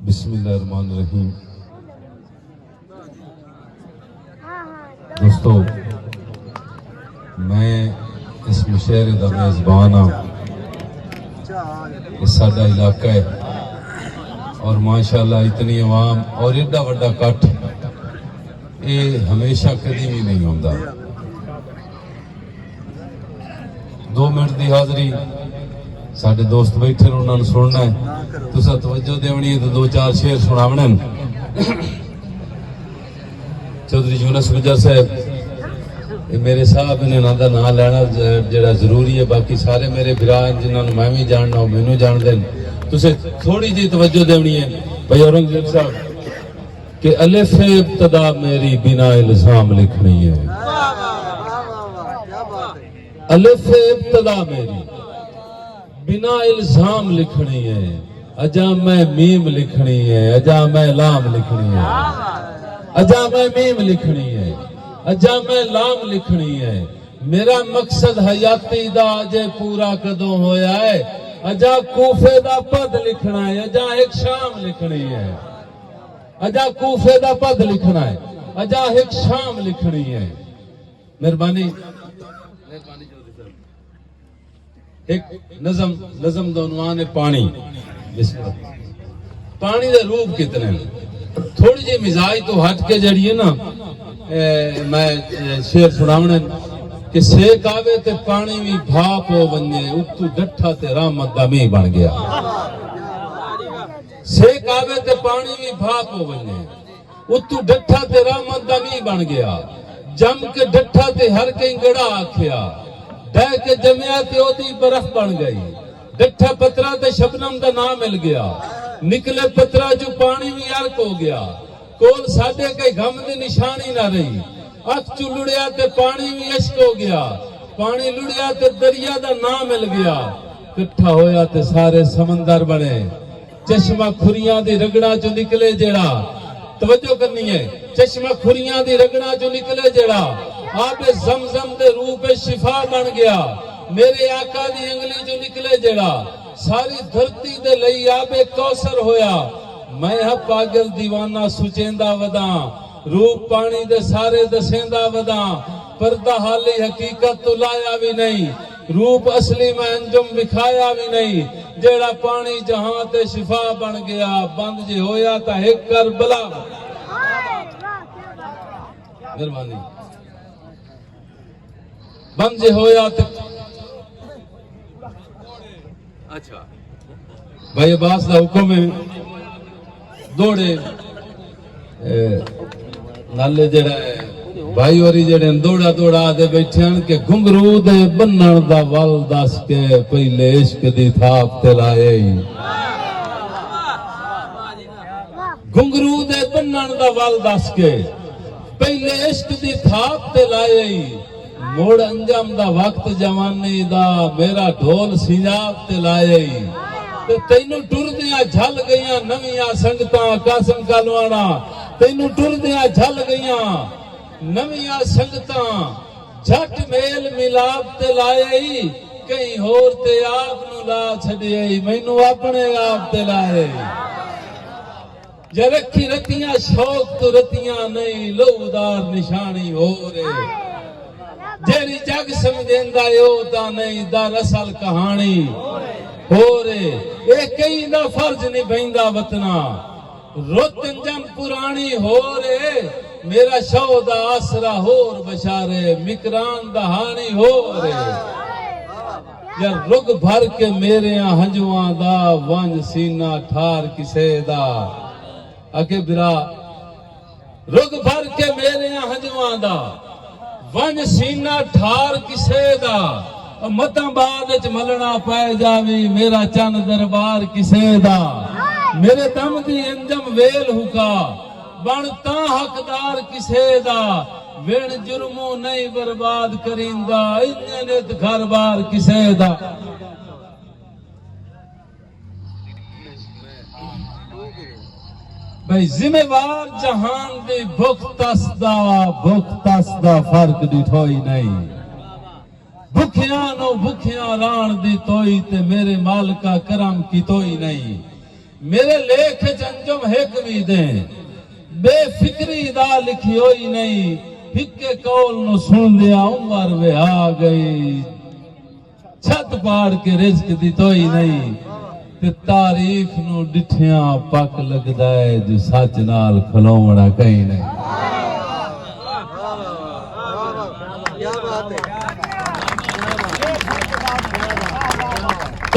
बिस्मिल्लाहिर्रहमानिर्रहीम। दोस्तों, मैं इस मुशायरे का मेज़बान हाँ। ये साडा इलाका है और माशाअल्लाह इतनी आवाम और एडा वड्डा कट ये हमेशा कभी भी नहीं होता। 2 मिनट की हाज़री साडे दोस्त बैठे उन्होंने सुनना है, तुसा तवज्जो देवनी है तो 2-4 शेर सुनावने। चौधरी यूनुस गुजर साहब मेरे साहब ने ना दा नाम लेना जरा जरूरी है, बाकी सारे मेरे भरा जिन्होंने मैं भी जानना हो मैनू जान देन। तुसे थोड़ी जी तवज्जो देवनी है भाई औरंगजेब साहब कि अलिफ इब्तदा मेरी बिना इल्जाम लिखनी है। अलिफ इब्तदा मेरी बिना इल्जाम लिखनी है, अजा मैं मीम लिखनी है, अजा मैं लाम लिखनी है, अजा मैं मीम लिखनी है, अजा मैं लाम लिखनी है। मेरा मकसद हयाती दा अजे पूरा कदों होया है, अजा कूफे दा पद लिखना है, अजा एक शाम लिखनी है, अजा कूफे दा पद लिखना है, अजा एक शाम लिखनी है। मेहरबानी एक नज़म दा उन्वान है पानी। पानी दे रूप कितने थोड़ी जी मिजाज तो हट के जड़ी है ना, मैं शेर सुनावने कि सेक आवे ते पानी भी भाप हो बने, उतू डठा ते रहमत दा मींह बन गया। सेक आवे ते पानी भी भाप हो बने, उतू डठा ते रहमत दा मींह बन गया। जम के डठा ते हर कई गड़ा आखिया, डह के जमिया ते ओदी बर्फ बन गई। डठा पत्रा ते शबनम दा नाम मिल गया, निकले पत्रा जो पानी भी अर्क हो गया। कोल साडे कई गम दी निशानी ना रही, अख चू लुड़िया ते पानी भी इश्क हो गया। पानी लुड़िया ते दरिया दा नाम मिल गया, इकट्ठा होया ते सारे समंदर बने। चश्मा खुरियां दी रगड़ा चो निकले जेड़ा, तवज्जो करनी है, चश्मा खुरियां दी रगड़ा चो निकले जेड़ा, आबे ज़मज़म दे रूप शिफा बन गया। मेरे आका दी अंगली चो निकले जेड़ा, सारी धरती दे लई आबे कौसर होया। मैं हा पागल दीवाना सुचेंदा वदा, रूप पानी दे सारे दसेंदा वदा। पर्दा हाली हकीकत तो लाया भी नहीं, रूप असली में अंजुम विखाया भी नहीं। जेड़ा पानी जहां ते शिफा बन गया, बंद जे होया ता एक कर बला। मेहरबानी बंद जे होया तो अच्छा भाई अब्बास दा हुक्म है दौड़े नाले जेड़ा भाई होरी जेड़े दौड़ा दौड़ा दे बैठे के घुंघरू दे बन्नण दा वल दस के पहले इश्क दी थाप ते लाए। घुंघरू दे बन्नण दा वल दस के पहले इश्क दी थाप ते लाए। मोड़ अंजाम दा वक्त जवानी दा मेरा ढोल सिंजाब ते लाए। ते तैनू टुरदियां झल गईयां नवियां संगतां कासम कालवाना, तैनू टुरदियां झल गईयां नवियां संगतां। झट मेल मिलाप ते लाए, कहीं होर ते आप नू ला छड़िए, मैनू अपने आप ते लाए। जे रखी रतियां शौक तो रतियां नहीं, लहूदार निशानी हो रे। जेरी जग समझेंदा यो ता नहीं, दरअसल कहानी हो रे। ये कई दा फर्ज निभाइंदा वतना, रुत अंजम पुरानी हो रे। मेरा शौ दा आसरा होर बशारे, मिकरान दा हानी हो रे। यार रुग भर के मेरे हंजुआं दा, वंज सीना ठार किसे दा। अगे बिरा रुग भर के मेरे हंजुआं दा, वंज सीना ठार किसे दा। मतां बाद च मलना पै जावी, मेरा चन दरबार किसे दा। मेरे दम दी अंजम वेल हुका, बन तां हकदार किसे दा। वेण जुर्मो नहीं बर्बाद करिंदा, इन्ने नित घर बार किसे दा। भाई जिम्मेवार जहान दी भुख तस दा फर्क दिठोई नहीं। भुखिया नो भुखिया राण दी तोई ते मेरे मालिका करम की तोई नहीं। मेरे लेख च अंजुम हिक भी दे बेफिक्री दा लिखी होई नहीं हिक्के कौल नु सुन दिया उमर वे आ गई छत पाड़ के रिज्क दी तोई नहीं ते तारीफ नु डिठिया पक लगदा है जो सच नाल खलोवना कहीं नहीं।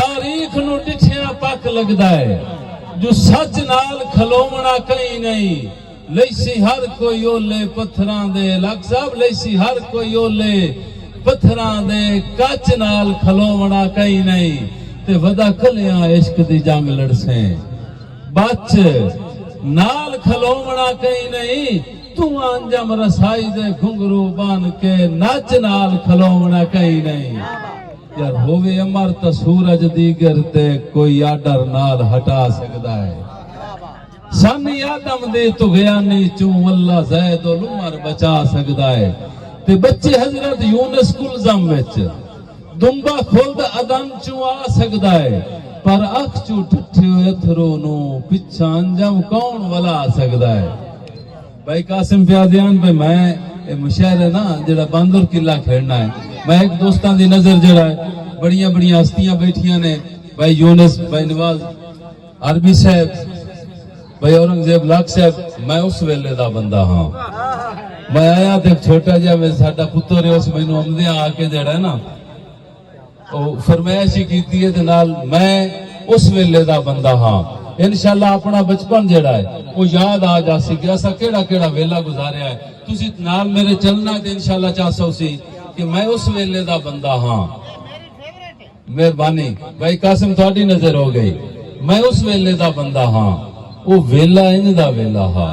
तारीख नु डिठिया पक लगदा है जो सच नाल खलोवना कहीं नहीं। लैसी हर कोई ओले पत्थरां दे लग साहब लैसी हर कोई ओले पत्थरां दे कच नाल खलोवना कहीं नहीं ते वदा कलियां इश्क दी जंग लड़से बच नाल खलोवना कहीं नहीं। तू अंजम रसाई दे घुंघरू बन के नच नाल खलोवना कहीं नहीं। यार होवे अमर तो सूरज दीगर ते कोई आडर नाल हटा सकदा है। सन आदम दे तुगयानी चू अल्लाह ज़ैद और उमर बचा सकदा है। ते बच्चे हजरत यूनुस कुलज़म विच दुंबा खुल्द अदम चू आ सकदा है पर अख चू ठठे अथरू नु पिछा अंजम कौन वला सकदा है। भाई कासिम प्यादियान भाई मैं मुशायर है ना जेड़ा बांदर किला खेड़ना है मैं एक दोस्तां दी नजर जेड़ा है बड़ियां बड़ियां हस्तियां बैठियां ने भाई यूनुस भाई नवाज अरबी साहब भाई औरंगजेब लाख साहब मैं उस वेले दा बंदा हां। मैं आया ते छोटा जिहा मैं साडा पुत्तर है उस मैनू आमदे आके जेड़ा है ना फरमाइश ही कीती है ते नाल मैं उस वेले दा बंदा हां। इंशाअल्लाह अपना बचपन जेड़ा है वो याद आ जासी कि असा केड़ा केड़ा वेला गुजारिया है। तुसी नाल मेरे चलना ते इंशाअल्लाह चाहसो सी कि मैं उस वेले दा बंदा हां। मेहरबानी भाई कासिम थोड़ी नजर हो गई मैं उस वेले दा बंदा हां। वो वेला इंज दा वेला हा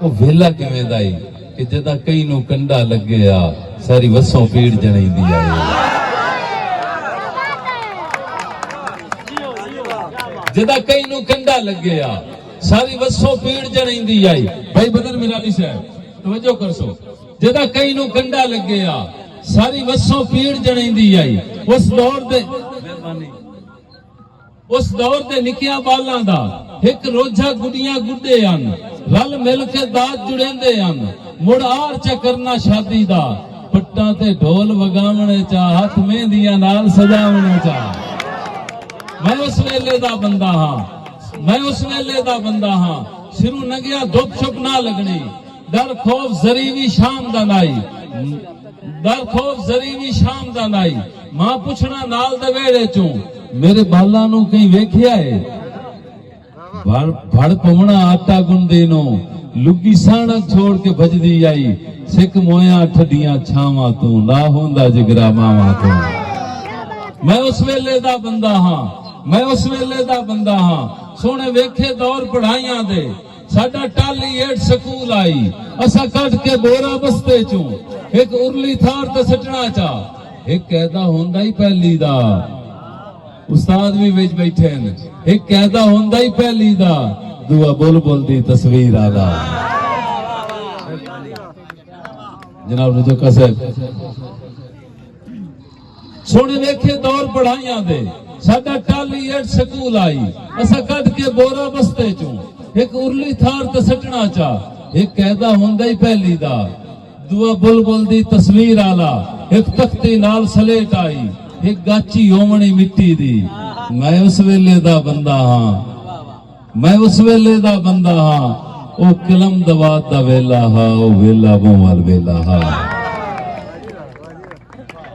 वो वेला किवें दा ही कि जदा कई नू कंडा लगे आ सारी वसों पीड़ जणींदी आई। जदा कई नू कंडा लगे आ सारी वसों पीड़ जणींदी आई। भाई बदर मिरानी साहब तवज्जो करसो जदा कई नू कंडा लगे आ सारी वसों पीड़ जणींदी आई। उस दौर दे निकिया बालां दा एक रोजा गुड़ियां गुड्डे अन रल मिल के दात जुड़ेंदे अन मुड़ आर च करना शादी दा पट्टां ते ढोल वगावणे चा हाथ मेहंदियां नाल सजावणे चा। मैं उस वेले दा बंदा हां मैं उस वेले दा बंदा हां। सिरू नंगिया धुप छुप ना लगनी डर खौफ जरीवी शाम दा नाई डर खौफ जरीवी शाम दा नाई। मां पुछना नाल दे वेड़े चों मेरे बाला नू कहीं वेखिया है भड़ पवना आटा गुंदे नो लुगी साणक छोड़ के भजदी आई सिख मोया ठडियां छावां तू ना होंदा जिगरा मावा तू। मैं उस वेले दा बंदा हां मैं उस वेले दा बंदा हां। सोने वेखे दौर पढ़ाइयां दे साडा टाली 8 स्कूल आई असा कट के बोरा बस्ते चू एक उरली थार ते सटना चा एक कहदा होंदा ही पहली दा उस्ताद भी विच बैठे ने एक कहदा होंदा ही पहली दा दुआ बुलबुल दी तस्वीर आला। जनाब रजो कसर सोने वेखे दौर पढ़ाइयां दे साडा टाली 8 स्कूल आई असा कट के बोरा बस्ते चू एक उरली थार ते सटना चा एक कहदा होंदा ही पहली दा दुआ बुलबुल दी तस्वीर आला। एक तख्ती नाल सलेट आई एक गाची ओमनी मिट्टी दी। मैं उस वेले दा बंदा हां मैं उस वेले दा बंदा हां। ओ कलम दवात दा वेला हा ओ वेला बोवाल वेला हा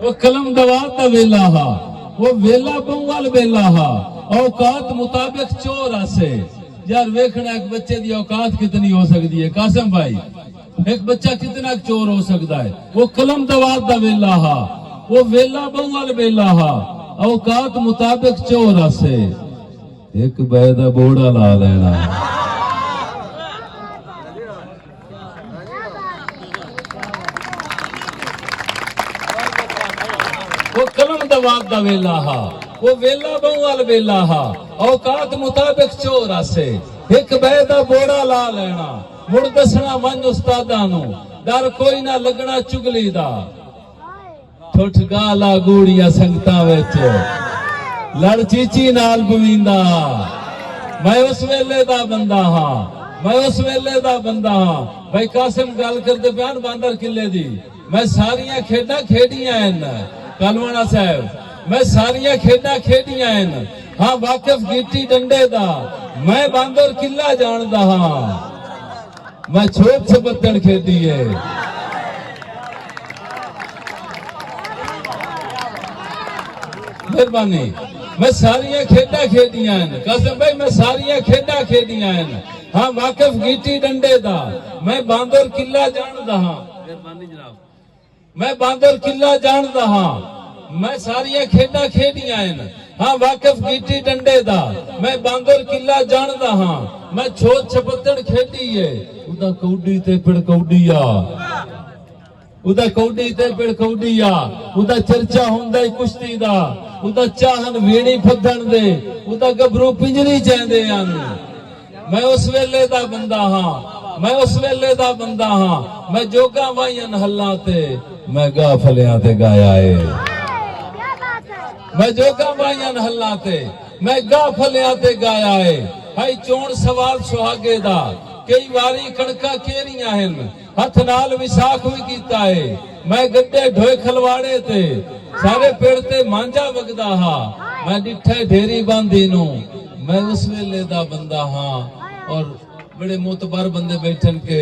वो कलम दवात दा वेला हा वो वेला बोवाल वेला हा। औकात मुताबिक चोर आसे यार वेखना एक बच्चे दी औकात कितनी हो सकती है कासिम भाई एक बच्चा कितना चोर हो सकता है। वो कलम दवात दा वेला हा वो वेला बोवाल वेला हा। औकात मुताबिक चोर आसे एक बैदा बोड़ा ला लेना। वो कलम दवात दा वेला हा वो वेला बोवाल वेला हा। औकात मुताबिक चोर आसे एक बैदा बोड़ा ला लेना मुड़ दसना मन उस्तादा नू डर कोई ना लगना चुगली दा। ठुठ गाला गूड़िया संगतां विच लड़ चीची नाल बवींदा मैं उस वेले दा बंदा हाँ, मैं उस वेले दा बंदा हाँ। भाई कासिम गल करते प्यान बांदर किले दी, मैं सारियां खेडा खेडियां हैं कलवाना साहब, मैं सारियां खेडा खेडियां हैं हाँ। वाकिफ गिट्टी डंडे दा मैं बांदर किला जानदा हाँ, मैं छोट छपत्तड़ खेडी है। मेहरबानी, मैं सारियां खेडा खेडियां हैं कासिम भाई, मैं सारियां खेडा खेडियां हैं हाँ। वाकिफ गिट्टी डंडे दा मैं बांदर किला जानदा हाँ। मेहरबानी जनाब, मैं बांदर किला जानदा हाँ, मैं सारियां खेडा खेडियां हैं हाँ। वाकिफ गिट्टी डंडे दा मैं बांदर किला जानदा हाँ, मैं छोट छपत्तड़ खेडी है। उदा कौडी ते पिड़ कौडी आ, उदा कौडी ते पिड़ कौडी आ, उदा चर्चा हुंदा है कुश्ती दा, उदा चाहन वीणी फदन दे, उदा गबरू पिंजरी चाहंदे हन। मैं उस वेले दा बंदा हाँ, मैं उस वेले दा बंदा हाँ। मैं जोगा वाइन हल्ला ते मैं गा फलियां ते गाया है, मैं जोगा वाइन हल्ला ते मैं गा फलियां ते गाया है। भाई चोण सवाल सुहागे दा कई वारी कणका केरियां हन, हथ नाल विसाख भी कीता है। मैं गड्डे ढोए खलवाड़े ते सारे पेड़ ते मांझा वगदा हा, मैं डिठे ढेरी बांधी नू मैं उस वेले दा बंदा हाँ। और बड़े मोतबर बंदे बैठन के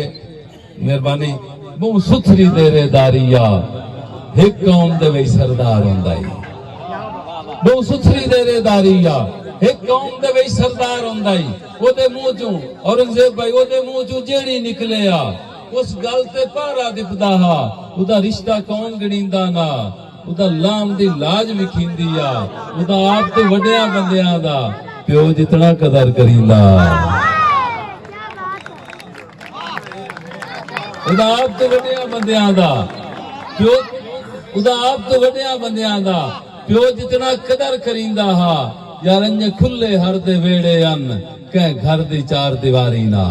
मेहरबानी बहु सुथरी देरेदारिया एक कौम दे वे सरदार हुंदा है, बहु सुथरी देरेदारिया एक कौम दे वे सरदार हुंदा है। ओदे मुंह चों औरंगजेब भाई ओदे मुंह चों जेड़ी निकले आ उस गल ते पारा दिपदा हा, उदा रिश्ता कौन गणींदा ना, उदा लाम दी लाज विखींदी आ, उदा आप ते वड्डियां बंदियां दा प्यो जितना कदर करींदा, उदा आप ते वड्डियां बंदियां दा प्यो, उदा आप ते वड्डियां बंदियां दा प्यो जितना कदर करींदा हा। यार अंज खुले हर दे वेड़े अन कह घर दी चार दीवारी ना,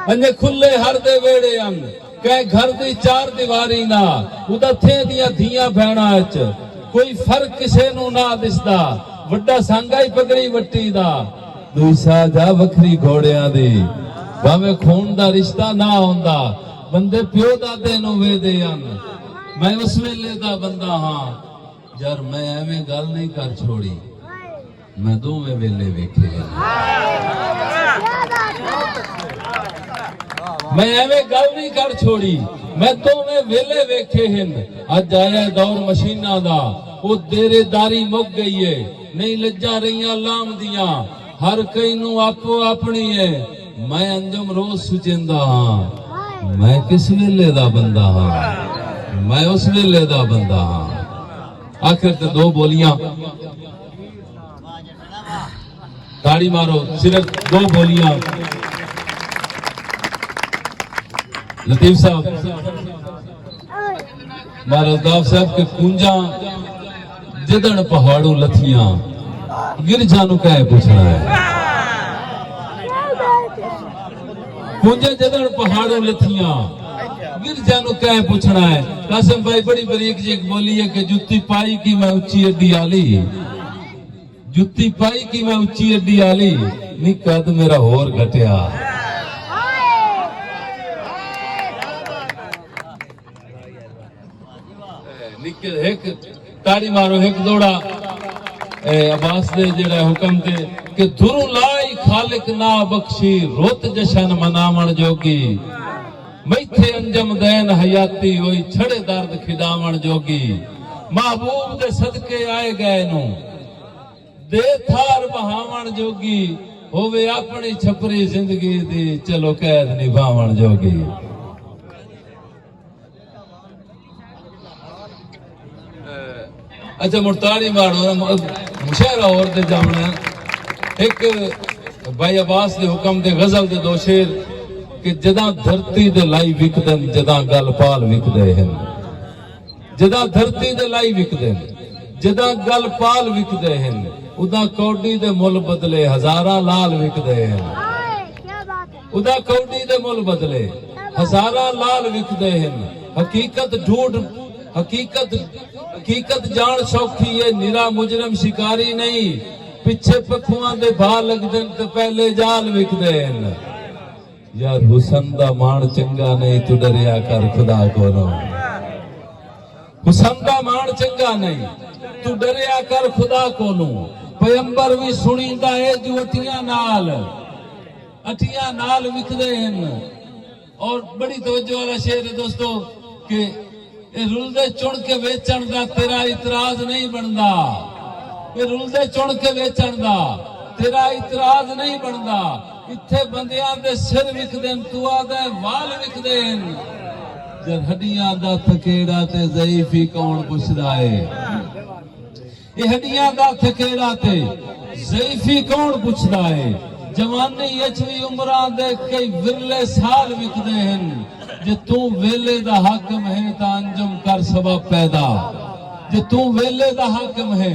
अंज खुले हर दे वेड़े अन कह घर दी चार दीवारी ना। उदा थे दियां धियां भैणां विच कोई फर्क किसे नू ना दिसदा, वड्डा सांगा ही पगड़ी वट्टी दा दूसरा जा वखरी घोड़ियां दी, भावें खून दा रिश्ता ना हुंदा बंदे प्यो दादे नू वेदे अन। मैं उस वेले दा बंदा हाँ यार, मैं एवें गल नहीं कर छोड़ी, मैं दोवें वेले वेखे, मैं एवें गल नहीं कर छोड़ी, मैं दोवें वेले वेखे हैं। अज आया दौर मशीना दा, वो देरेदारी मुक गई है, नहीं लज्जा रहियां लाम दियां, हर कई नू आपो अपनी है। मैं अंजम रोज सुचेंदा हाँ, मैं किस वेले दा बंदा हाँ, मैं उस वेले दा बंदा हाँ। आखिर ते दो बोलियां ताड़ी मारो, सिर्फ दो बोलियां। लतीफ साहब महाराज साहब के कुंजा जदन पहाड़ों लथियां गिरजा नु कह पूछना है, कुंजा जदन पहाड़ों लथियां गिरजा नु कह पूछना है। कासिम भाई बड़ी बरीक जी बोली है कि जुत्ती पाई की मैं उच्ची अड्डी आली, जुत्ती पाई की मैं उच्ची अड्डी आली, नी कद मेरा होर घटिया। एक ताड़ी मारो, एक दौड़ा अब्बास दे जेड़ा हुक्म ते कि धुरु लाई खालिक ना बख्शी रोत जशन मनावण जोगी, मैथे अंजम दैन हयाती होई छड़े दर्द खिदावण जोगी। महबूब दे सदके आए गए नू दे थार बहावण जोगी, होवे अपनी छपरी जिंदगी दी चलो कैद निभावण जोगी। अच्छा मुर्ताड़ी मारो मुशायरा और दे जावना। एक भाई अब्बास दे हुक्म दे गजल दे दो शेर कि जदा धरती दे लाई विकदन जदा गल पाल विकदे हैं, जदा धरती दे लाई विकदन जदा गल पाल विकदे हैं, उदा कौडी दे मुल बदले हजारा लाल विकदे हैं, उदा कौडी दे मुल बदले हजारा लाल विकदे हैं। हकीकत ढूंढ हकीकत जान सौखी है, निरा मुजरम शिकारी नहीं, पिछे पखुआं दे भा लगदे ते पहले जाल विकदे न। यार हुसन दा मान चंगा नहीं, तू डरिया कर खुदा कोलों। हुसन दा मान चंगा नहीं, तू डरिया कर खुदा कोलों। पैगंबर भी सुनींदा है जो अटियां नाल विकदे हैं। और बड़ी तवज्जो वाला शेर है दोस्तों कि रुलदे चुन के वेचण दा तेरा इतराज नहीं बनदा। ये रुलदे चुन के वेचण दा तेरा इतराज नहीं बनदा। इत्थे बंदियां दे सिर विकदे, तू आदे वाल विकदे। जद हड्डियां दा थकेड़ा ते ज़ईफी कौन पुछदा है। ये हड्डियां दा थकेड़ा ते ज़ईफी कौन पुछदा है। जवानी अचवी उमरां दे कई विरले साल विकदे हैं। जे तू वेले दा हाकम है तां अंजम कर सबब पैदा। जे तू वेले दा हाकम है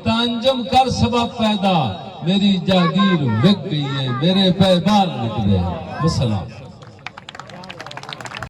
तां अंजम कर सबब पैदा। मेरी जागीर विक गई है, मेरे पैबाल निकले हैं। वसलाम।